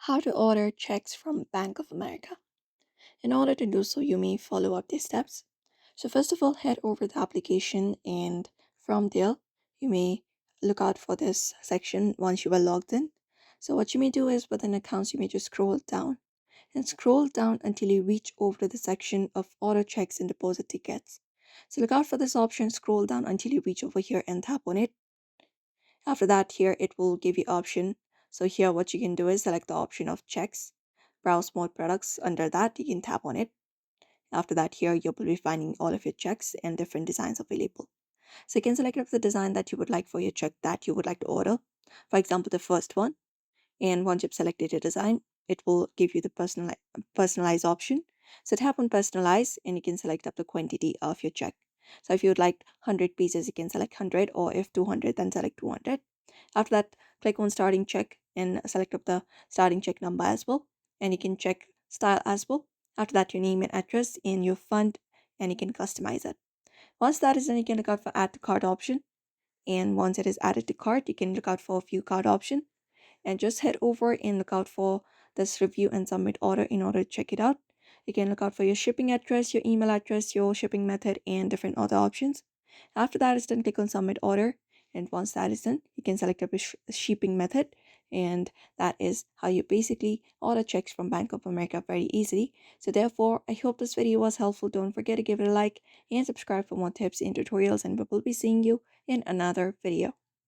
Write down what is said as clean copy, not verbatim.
How to order checks from Bank of America. In order to do so, you may follow up these steps. So, first of all, head over the application, and from there, you may look out for this section once you are logged in. So, what you may do is within accounts, you may just scroll down and scroll down until you reach over to the section of order checks and deposit tickets. So, look out for this option, scroll down until you reach over here and tap on it. After that, here it will give you option. So here what you can do is select the option of checks, browse more products. Under that, you can tap on it. After that, here you will be finding all of your checks and different designs available. So you can select up the design that you would like for your check that you would like to order. For example, the first one. And once you've selected your design, it will give you the personalize option. So tap on personalize and you can select up the quantity of your check. So if you would like 100 pieces, you can select 100, or if 200, then select 200. After that, click on starting check and select up the starting check number as well. And you can check style as well. After that, your name and address and your fund, and you can customize it. Once that is done, you can look out for add to cart option. And once it is added to cart, you can look out for a few cart option and just head over and look out for this review and submit order in order to check it out. You can look out for your shipping address, your email address, your shipping method, and different other options. After that is done, click on submit order. And once that is done, you can select a shipping method. And that is how you basically order checks from Bank of America very easily. So therefore, I hope this video was helpful. Don't forget to give it a like and subscribe for more tips and tutorials. And we will be seeing you in another video.